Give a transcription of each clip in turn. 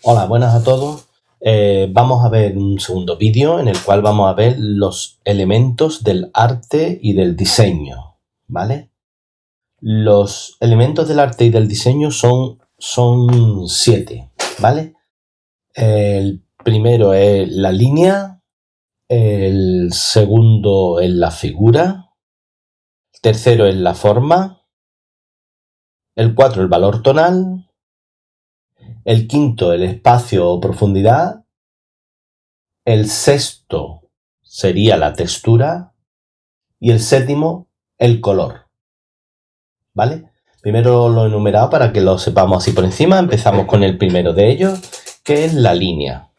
Hola, buenas a todos. Vamos a ver un segundo vídeo en el cual vamos a ver los elementos del arte y del diseño, ¿vale? Los elementos del arte y del diseño son 7, ¿vale? El primero es la línea, el segundo es la figura, el tercero es la forma, el 4 el valor tonal, el quinto el espacio o profundidad, el sexto sería la textura y el séptimo el color, ¿vale? Primero lo he enumerado para que lo sepamos así por encima. Empezamos con el primero de ellos, que es la línea.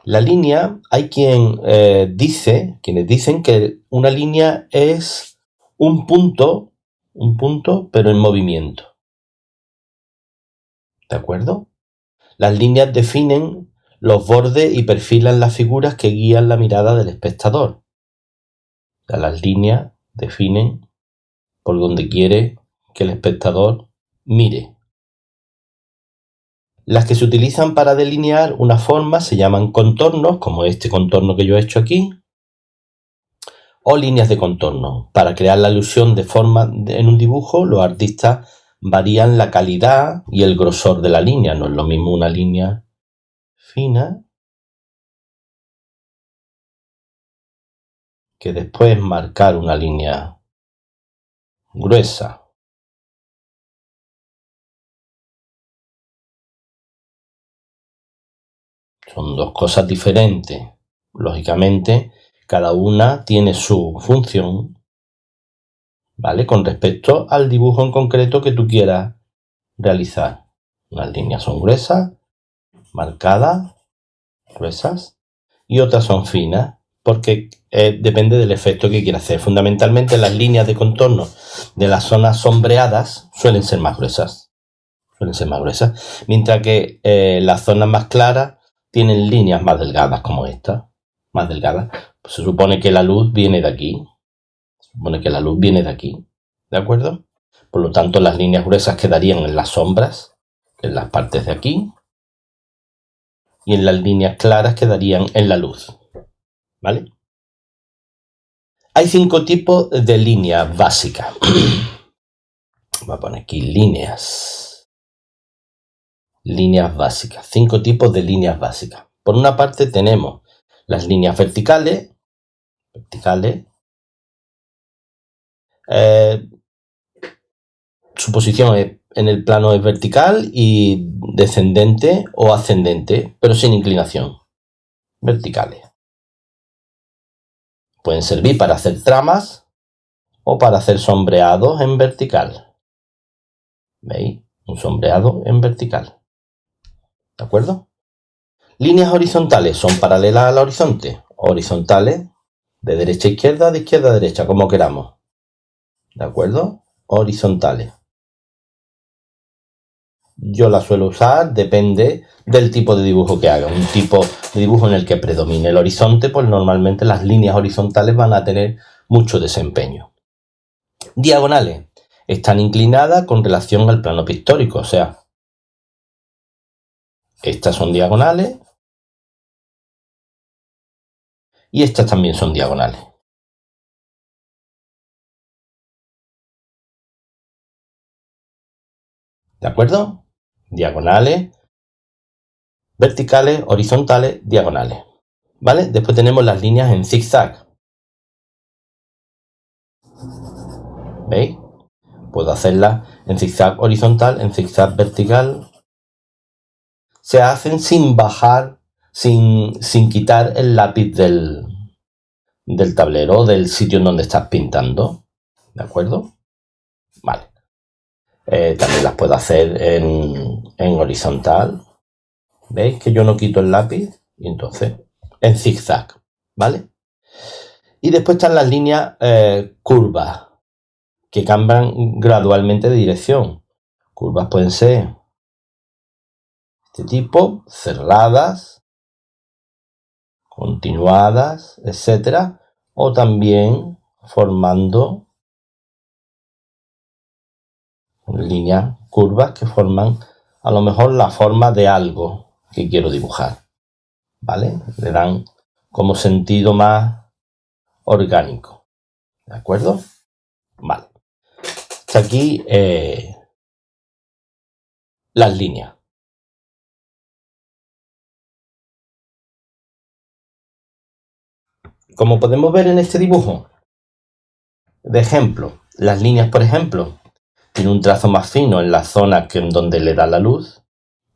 La línea, hay quienes dicen que una línea es un punto, pero en movimiento. ¿De acuerdo? Las líneas definen los bordes y perfilan las figuras que guían la mirada del espectador. O sea, las líneas definen por donde quiere que el espectador mire. Las que se utilizan para delinear una forma se llaman contornos, como este contorno que yo he hecho aquí, o líneas de contorno. Para crear la ilusión de forma en un dibujo, los artistas varían la calidad y el grosor de la línea. No es lo mismo una línea fina que después marcar una línea gruesa. Son dos cosas diferentes. Lógicamente, cada una tiene su función, ¿vale? Con respecto al dibujo en concreto que tú quieras realizar. Unas líneas son gruesas, marcadas, gruesas, y otras son finas, porque depende del efecto que quieras hacer. Fundamentalmente las líneas de contorno de las zonas sombreadas suelen ser más gruesas. Mientras que las zonas más claras tienen líneas más delgadas, como esta, más delgadas. Pues se supone que la luz viene de aquí. ¿De acuerdo? Por lo tanto, las líneas gruesas quedarían en las sombras, en las partes de aquí, y en las líneas claras quedarían en la luz, ¿vale? Hay 5 tipos de líneas básicas. Voy a poner aquí líneas básicas. 5 tipos de líneas básicas. Por una parte tenemos las líneas verticales. Su posición en el plano es vertical y descendente o ascendente, pero sin inclinación. Verticales. Pueden servir para hacer tramas o para hacer sombreados en vertical. ¿Veis? Un sombreado en vertical. ¿De acuerdo? Líneas horizontales son paralelas al horizonte. Horizontales de derecha a izquierda, de izquierda a derecha, como queramos. ¿De acuerdo? Horizontales. Yo la suelo usar, depende del tipo de dibujo que haga. Un tipo de dibujo en el que predomine el horizonte, pues normalmente las líneas horizontales van a tener mucho desempeño. Diagonales. Están inclinadas con relación al plano pictórico, o sea, estas son diagonales y estas también son diagonales. ¿De acuerdo? Diagonales, verticales, horizontales, diagonales. ¿Vale? Después tenemos las líneas en zigzag. ¿Veis? Puedo hacerlas en zigzag horizontal, en zigzag vertical. Se hacen sin bajar, sin quitar el lápiz del tablero, del sitio en donde estás pintando. ¿De acuerdo? Vale. También las puedo hacer en horizontal. ¿Veis que yo no quito el lápiz? Y entonces en zigzag, ¿vale? Y después están las líneas curvas, que cambian gradualmente de dirección. Curvas pueden ser este tipo, cerradas, continuadas, etcétera, o también formando líneas curvas que forman a lo mejor la forma de algo que quiero dibujar, ¿vale? Le dan como sentido más orgánico, ¿de acuerdo? Vale. Hasta aquí las líneas. Como podemos ver en este dibujo, de ejemplo, las líneas, por ejemplo, tienen un trazo más fino en la zona donde le da la luz.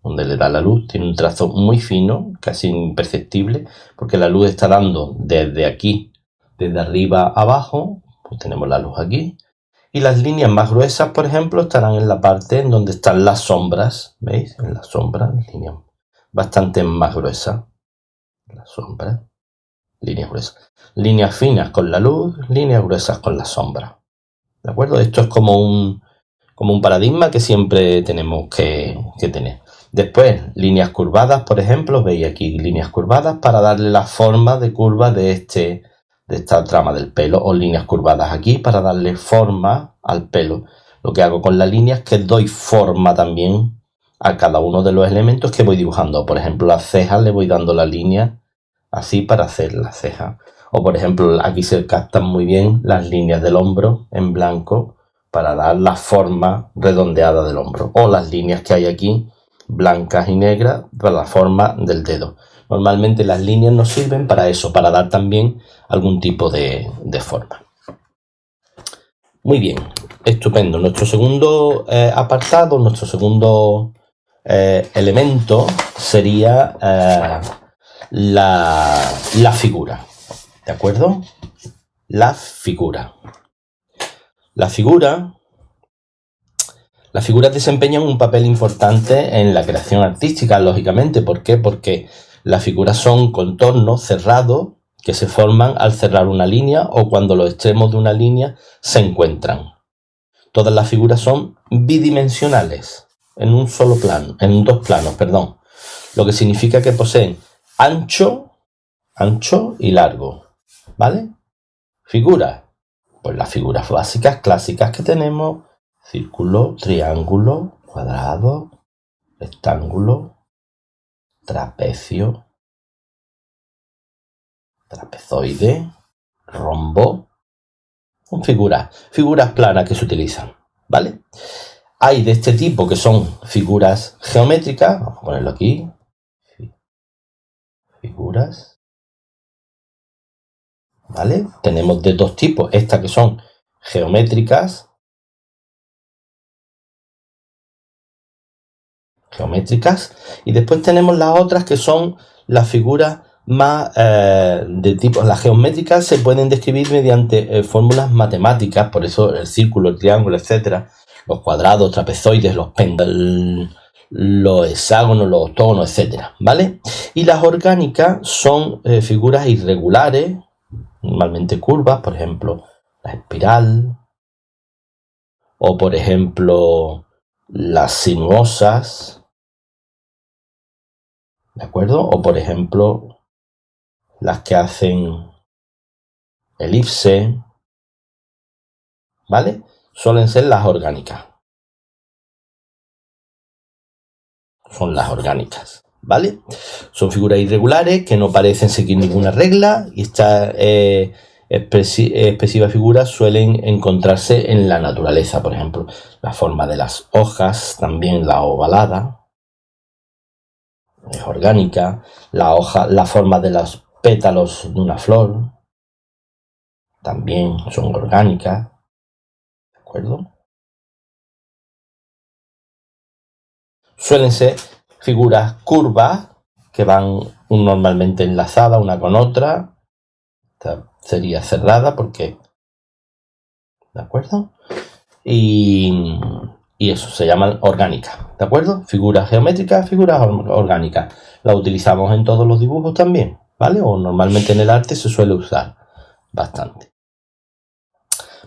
Tiene un trazo muy fino, casi imperceptible, porque la luz está dando desde aquí, desde arriba a abajo, pues tenemos la luz aquí. Y las líneas más gruesas, por ejemplo, estarán en la parte en donde están las sombras, ¿veis? En las sombras, líneas bastante más gruesas. Las sombras, líneas gruesas. Líneas finas con la luz, líneas gruesas con la sombra. ¿De acuerdo? Esto es como un paradigma que siempre tenemos que tener. Después, líneas curvadas, por ejemplo, veis aquí líneas curvadas para darle la forma de curva de esta trama del pelo, o líneas curvadas aquí para darle forma al pelo. Lo que hago con la línea es que doy forma también a cada uno de los elementos que voy dibujando. Por ejemplo, las cejas le voy dando la línea así para hacer las cejas. O por ejemplo, aquí se captan muy bien las líneas del hombro en blanco para dar la forma redondeada del hombro. O las líneas que hay aquí, blancas y negras, para la forma del dedo. Normalmente las líneas nos sirven para eso, para dar también algún tipo de forma. Muy bien, estupendo. Nuestro segundo apartado, nuestro segundo elemento sería la figura. ¿De acuerdo? La figura. Las figuras desempeñan un papel importante en la creación artística, lógicamente. ¿Por qué? Porque las figuras son contornos cerrados que se forman al cerrar una línea o cuando los extremos de una línea se encuentran. Todas las figuras son bidimensionales, en un solo plano, en dos planos, perdón. Lo que significa que poseen ancho y largo, ¿vale? Figuras. Pues las figuras básicas, clásicas que tenemos: círculo, triángulo, cuadrado, rectángulo, trapecio, trapezoide, rombo. Son figuras planas que se utilizan, ¿vale? Hay de este tipo que son figuras geométricas. Vamos a ponerlo aquí. Figuras. ¿Vale? Tenemos de dos tipos. Estas que son geométricas. Y después tenemos las otras que son las figuras más de tipo. Las geométricas se pueden describir mediante fórmulas matemáticas, por eso el círculo, el triángulo, etcétera, los cuadrados, trapezoides, los péndulos, los hexágonos, los octógonos, etcétera, ¿vale? Y las orgánicas son figuras irregulares, normalmente curvas, por ejemplo, la espiral, o por ejemplo, las sinuosas, ¿de acuerdo? O por ejemplo, las que hacen elipse, ¿vale? Suelen ser las orgánicas. Son las orgánicas, ¿vale? Son figuras irregulares que no parecen seguir ninguna regla y estas expresivas figuras suelen encontrarse en la naturaleza. Por ejemplo, la forma de las hojas, también la ovalada es orgánica, la forma de los pétalos de una flor también son orgánicas, ¿de acuerdo? Suelen ser figuras curvas que van normalmente enlazadas una con otra. Esta sería cerrada porque, ¿de acuerdo? Y eso se llaman orgánicas, ¿de acuerdo? Figuras geométricas, figuras orgánicas. Las utilizamos en todos los dibujos también, ¿vale? O normalmente en el arte se suele usar bastante.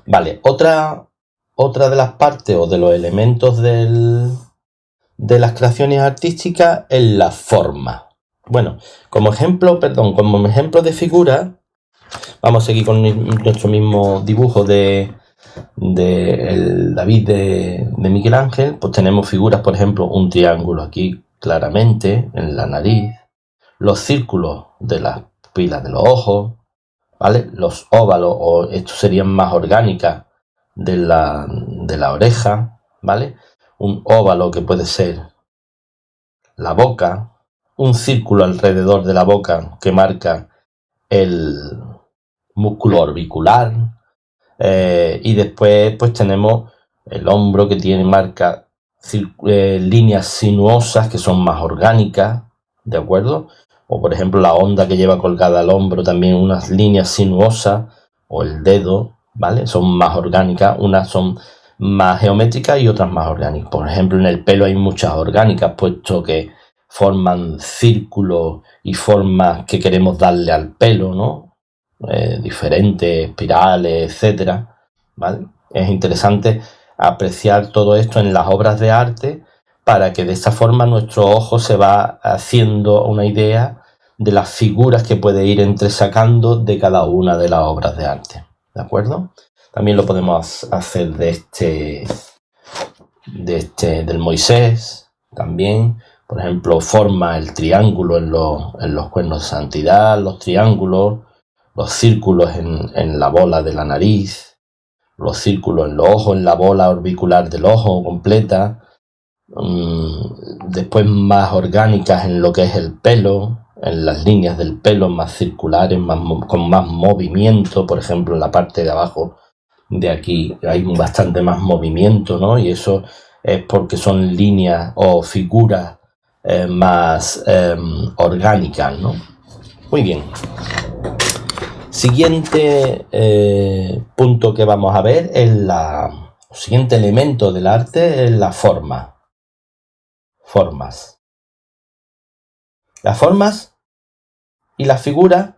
Vale, otra de las partes o de los elementos de las creaciones artísticas es la forma. Bueno, como ejemplo de figura, vamos a seguir con nuestro mismo dibujo de el David de Miguel Ángel. Pues tenemos figuras, por ejemplo, un triángulo aquí claramente en la nariz, los círculos de las pupilas de los ojos, ¿vale? Los óvalos, o estos serían más orgánicas de la oreja, ¿vale? Un óvalo que puede ser la boca, un círculo alrededor de la boca que marca el músculo orbicular, y después pues tenemos el hombro que tiene marca líneas sinuosas que son más orgánicas, ¿de acuerdo? O por ejemplo la onda que lleva colgada al hombro, también unas líneas sinuosas, o el dedo, ¿vale? Son más orgánicas, unas son más geométricas y otras más orgánicas. Por ejemplo, en el pelo hay muchas orgánicas, puesto que forman círculos y formas que queremos darle al pelo, ¿no? Diferentes, espirales, etcétera, ¿vale? Es interesante apreciar todo esto en las obras de arte para que de esta forma nuestro ojo se va haciendo una idea de las figuras que puede ir entresacando de cada una de las obras de arte, ¿de acuerdo? También lo podemos hacer del Moisés, también, por ejemplo, forma el triángulo en los cuernos de santidad, los triángulos, los círculos en la bola de la nariz, los círculos en los ojos, en la bola orbicular del ojo completa, después más orgánicas en lo que es el pelo, en las líneas del pelo más circulares, con más movimiento, por ejemplo en la parte de abajo de aquí hay bastante más movimiento, ¿no? Y eso es porque son líneas o figuras más orgánicas, ¿no? Muy bien. Siguiente punto que vamos a ver es el siguiente elemento del arte es la forma. Formas. Las formas y las figuras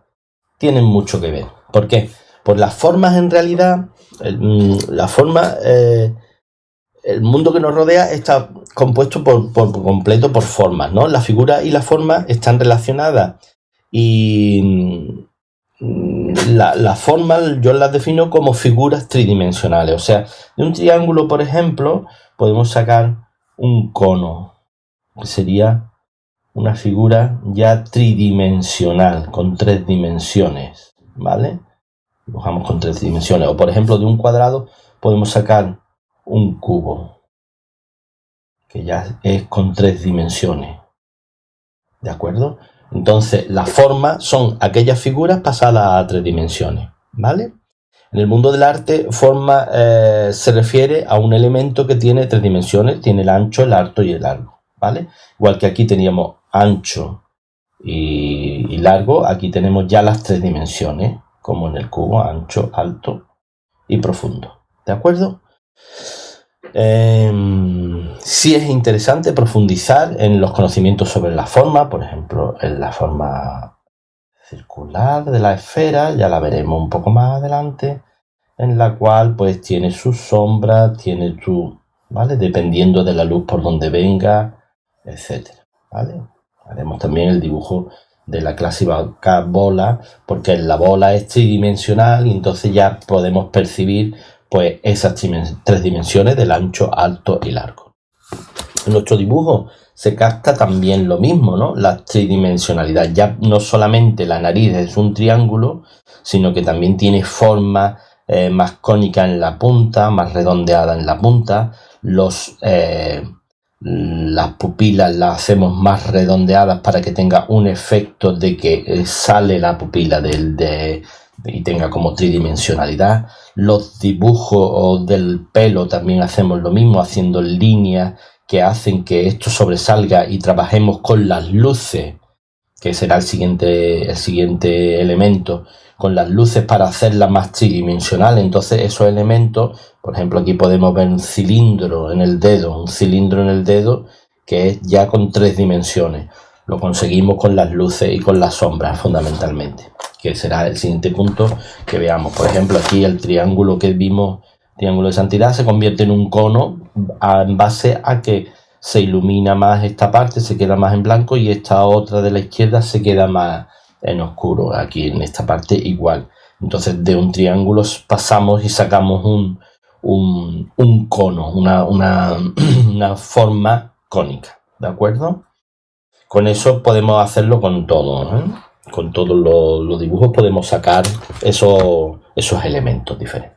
tienen mucho que ver. ¿Por qué? Pues las formas en realidad, la forma, el mundo que nos rodea está compuesto por completo por formas, ¿no? La figura y la forma están relacionadas y las formas yo las defino como figuras tridimensionales. O sea, de un triángulo, por ejemplo, podemos sacar un cono, que sería una figura ya tridimensional, con 3 dimensiones, ¿vale? Dibujamos con 3 dimensiones. O por ejemplo, de un cuadrado podemos sacar un cubo, que ya es con 3 dimensiones, ¿de acuerdo? Entonces, las formas son aquellas figuras pasadas a 3 dimensiones, ¿vale? En el mundo del arte, forma se refiere a un elemento que tiene 3 dimensiones, tiene el ancho, el alto y el largo, ¿vale? Igual que aquí teníamos ancho y largo, aquí tenemos ya las 3 dimensiones, como en el cubo, ancho, alto y profundo, ¿de acuerdo? Sí es interesante profundizar en los conocimientos sobre la forma, por ejemplo, en la forma circular de la esfera, ya la veremos un poco más adelante, en la cual pues tiene sus sombras, tiene su, ¿vale? Dependiendo de la luz por donde venga, etcétera, ¿vale? Haremos también el dibujo de la clásica bola, porque la bola es tridimensional y entonces ya podemos percibir pues esas 3 dimensiones del ancho, alto y largo. En nuestro dibujo se capta también lo mismo, ¿no? La tridimensionalidad. Ya no solamente la nariz es un triángulo, sino que también tiene forma más cónica en la punta, más redondeada en la punta. Las pupilas las hacemos más redondeadas para que tenga un efecto de que sale la pupila y tenga como tridimensionalidad. Los dibujos del pelo también hacemos lo mismo, haciendo líneas que hacen que esto sobresalga y trabajemos con las luces, que será el siguiente elemento, con las luces para hacerla más tridimensional. Entonces esos elementos, por ejemplo aquí podemos ver un cilindro en el dedo que es ya con 3 dimensiones. Lo conseguimos con las luces y con las sombras fundamentalmente, que será el siguiente punto que veamos. Por ejemplo aquí el triángulo que vimos, triángulo de santidad, se convierte en un cono en base a que se ilumina más esta parte, se queda más en blanco, y esta otra de la izquierda se queda más en oscuro. Aquí en esta parte igual. Entonces de un triángulo pasamos y sacamos un cono, una forma cónica, ¿de acuerdo? Con eso podemos hacerlo con todo, ¿eh? Con todos los dibujos podemos sacar esos elementos diferentes.